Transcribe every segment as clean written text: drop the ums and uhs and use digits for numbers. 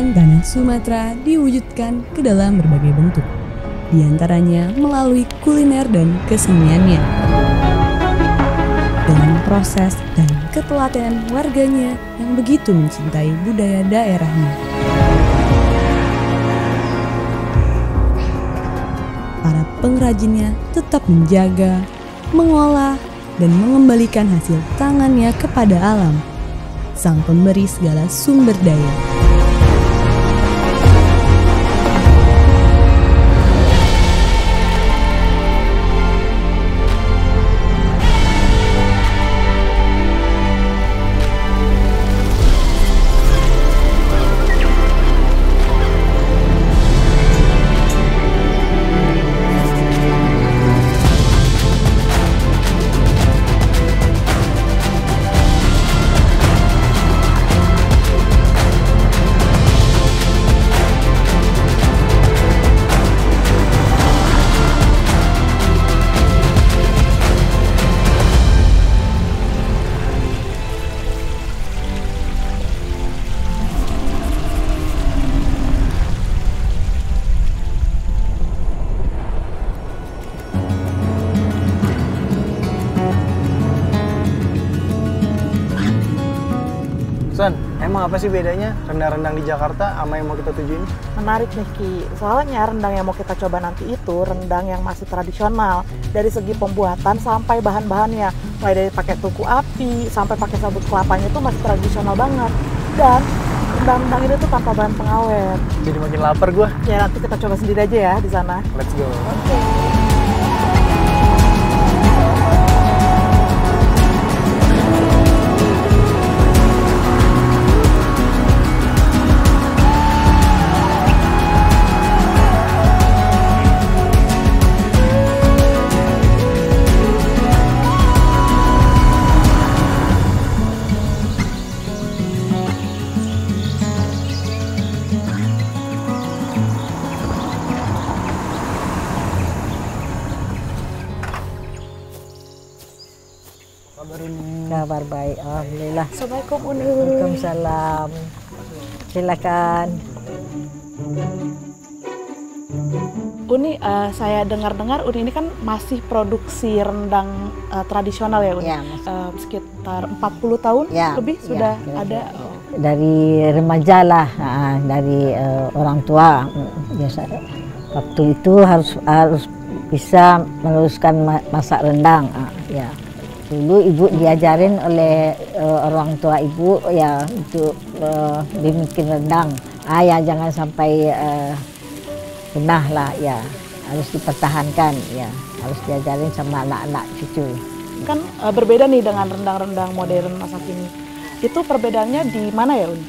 Kekayaan tanah Sumatera diwujudkan ke dalam berbagai bentuk, di antaranya melalui kuliner dan keseniannya. Dengan proses dan ketelatenan warganya yang begitu mencintai budaya daerahnya. Para pengrajinnya tetap menjaga, mengolah, dan mengembalikan hasil tangannya kepada alam, sang pemberi segala sumber daya. Son, emang apa sih bedanya rendang-rendang di Jakarta sama yang mau kita tuju ini? Menarik nih Ki, soalnya rendang yang mau kita coba nanti itu rendang yang masih tradisional dari segi pembuatan sampai bahan-bahannya, mulai dari pakai tungku api sampai pakai sabut kelapanya itu masih tradisional banget. Dan rendang-rendang ini tuh tanpa bahan pengawet. Jadi makin lapar gua. Ya nanti kita coba sendiri aja ya di sana. Let's go. Oke. Kabar baik, alhamdulillah. Assalamualaikum Uni. Waalaikumsalam. Silakan. Uni, saya dengar-dengar Uni ini kan masih produksi rendang tradisional ya Uni? Ya, sekitar 40 tahun ya, lebih ya, sudah kira-kira. ada. Dari remaja lah, dari orang tua. Biasa waktu itu harus bisa meneruskan masak rendang. Ya. Dulu ibu diajarin oleh orang tua ibu ya untuk bikin rendang. Ya jangan sampai punah lah ya, harus dipertahankan ya, harus diajarin sama anak-anak cucu. Kan berbeda nih dengan rendang-rendang modern masa kini. Itu perbedaannya di mana ya Uni?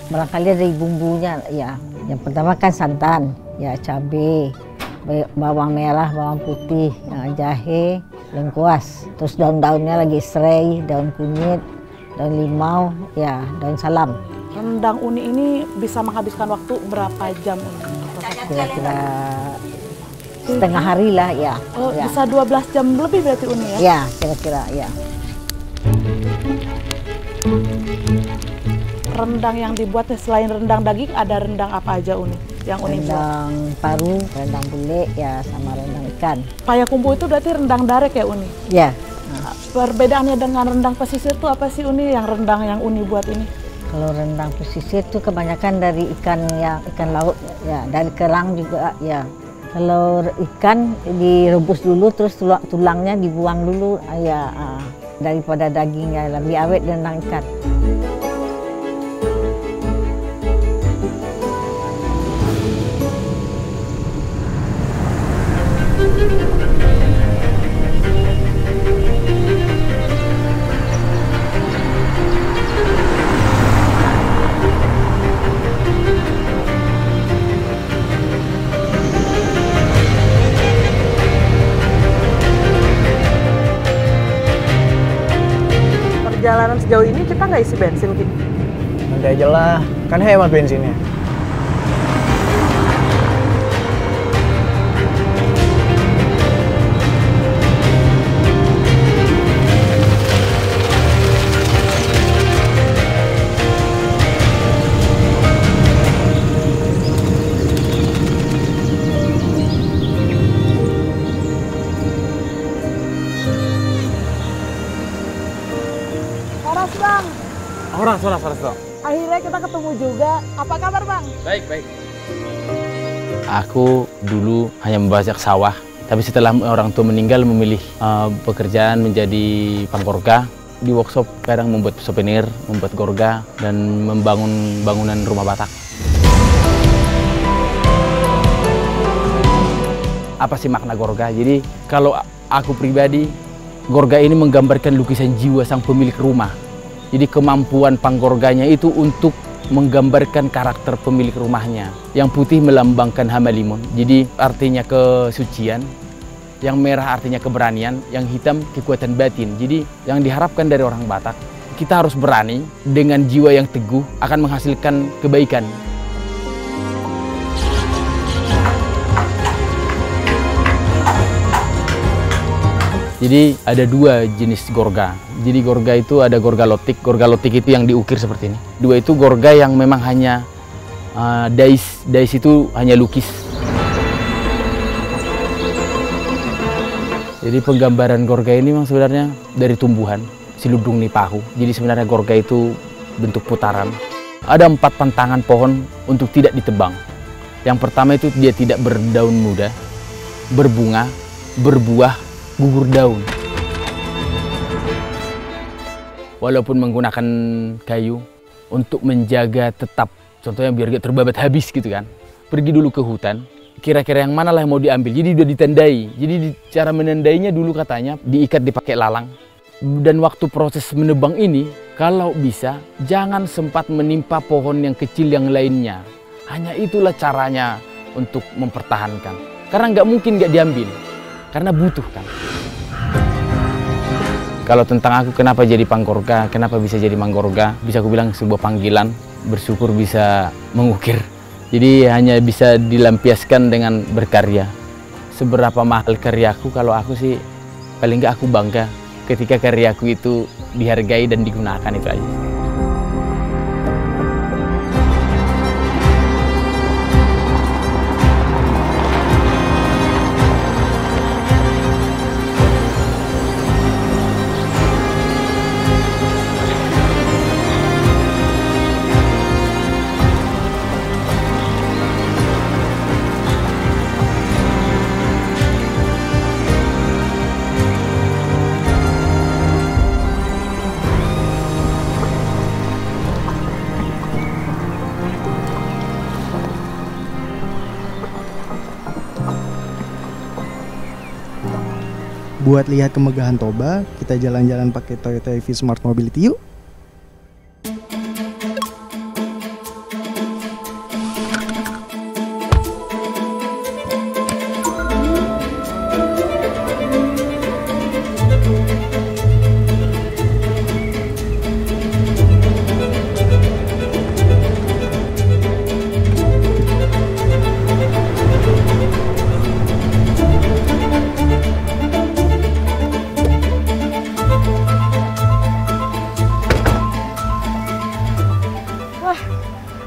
Barangkali dari bumbunya ya. Yang pertama kan santan, ya cabai, bawang merah, bawang putih, jahe, lengkuas. Terus daun-daunnya lagi serai, daun kunyit, daun limau, ya daun salam. Rendang Uni ini bisa menghabiskan waktu berapa jam Uni? Kira-kira setengah hari lah ya. Oh, Ya. bisa 12 jam lebih berarti Uni ya? Ya, kira-kira ya. Rendang yang dibuatnya selain rendang daging, ada rendang apa aja Uni? Yang Uni buat? Rendang paru, rendang bule, ya sama rendang ikan. Payakumbuh itu berarti rendang darek ya Uni? Ya. Perbedaannya dengan rendang pesisir itu apa sih Uni, yang rendang yang Uni buat ini? Kalau rendang pesisir itu kebanyakan dari ikan laut ya, dari kerang juga ya. Kalau ikan direbus dulu terus tulangnya dibuang dulu ya, daripada dagingnya lebih awet rendang ikan. Perjalanan sejauh ini kita nggak isi bensin gitu? Nanti aja lah, kan hemat bensinnya. Akhirnya kita ketemu juga. Apa kabar Bang? Baik. Aku dulu hanya membajak sawah, tapi setelah orang tua meninggal memilih pekerjaan menjadi panggorga. Di workshop kadang membuat souvenir, membuat gorga, dan membangun bangunan rumah Batak. Apa sih makna gorga? Jadi kalau aku pribadi, gorga ini menggambarkan lukisan jiwa sang pemilik rumah. Jadi kemampuan panggorganya itu untuk menggambarkan karakter pemilik rumahnya. Yang putih melambangkan Hamalimun, jadi artinya kesucian. Yang merah artinya keberanian, yang hitam kekuatan batin. Jadi yang diharapkan dari orang Batak, kita harus berani dengan jiwa yang teguh akan menghasilkan kebaikan. Jadi ada dua jenis gorga. Jadi gorga itu ada gorga lotik. Gorga lotik itu yang diukir seperti ini. Dua itu gorga yang memang hanya dais. Dais itu hanya lukis. Jadi penggambaran gorga ini memang sebenarnya dari tumbuhan, siludung nipahu. Jadi sebenarnya gorga itu bentuk putaran. Ada 4 pantangan pohon untuk tidak ditebang. Yang pertama itu dia tidak berdaun muda, berbunga, berbuah, gugur daun. Walaupun menggunakan kayu untuk menjaga tetap, contohnya biar gak terbabat habis gitu kan. Pergi dulu ke hutan. Kira-kira yang mana lah yang mau diambil, jadi udah ditandai. Jadi cara menandainya dulu katanya diikat dipakai lalang. Dan waktu proses menebang ini, kalau bisa jangan sempat menimpa pohon yang kecil yang lainnya. Hanya itulah caranya untuk mempertahankan. Karena nggak mungkin nggak diambil, karena butuh kan. Kalau tentang aku kenapa jadi panggorga, kenapa bisa jadi manggorga, bisa aku bilang sebuah panggilan, bersyukur bisa mengukir. Jadi hanya bisa dilampiaskan dengan berkarya. Seberapa mahal karyaku, kalau aku sih paling nggak aku bangga ketika karyaku itu dihargai dan digunakan, itu aja. Buat lihat kemegahan Toba, kita jalan-jalan pakai Toyota EV Smart Mobility yuk.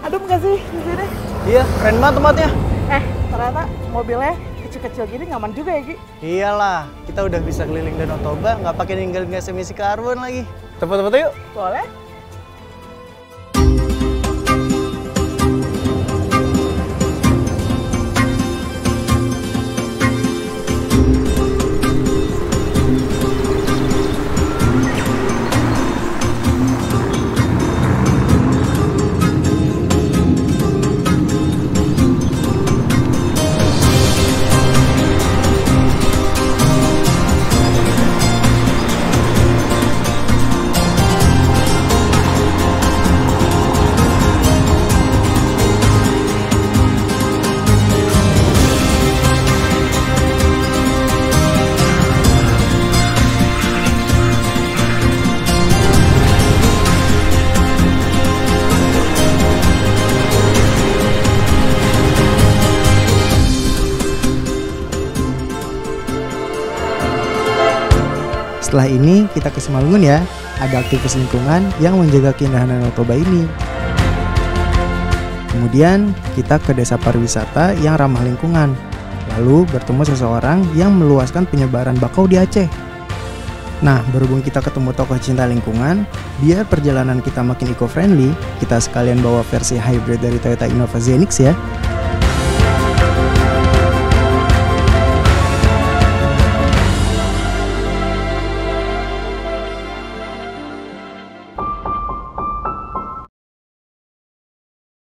Adem gak sih di sini? Iya, keren banget tempatnya. Ternyata mobilnya kecil-kecil gini nyaman juga ya, Ki? Iyalah, kita udah bisa keliling Danau Toba, nggak pakai ninggalin gas emisi karbon lagi. Foto-foto yuk. Boleh? Setelah ini kita ke Simalungun ya. Ada aktivis lingkungan yang menjaga keindahan Danau Toba ini. Kemudian kita ke desa pariwisata yang ramah lingkungan. Lalu bertemu seseorang yang meluaskan penyebaran bakau di Aceh. Nah, berhubung kita ketemu tokoh cinta lingkungan, biar perjalanan kita makin eco-friendly, kita sekalian bawa versi hybrid dari Toyota Innova Zenix ya.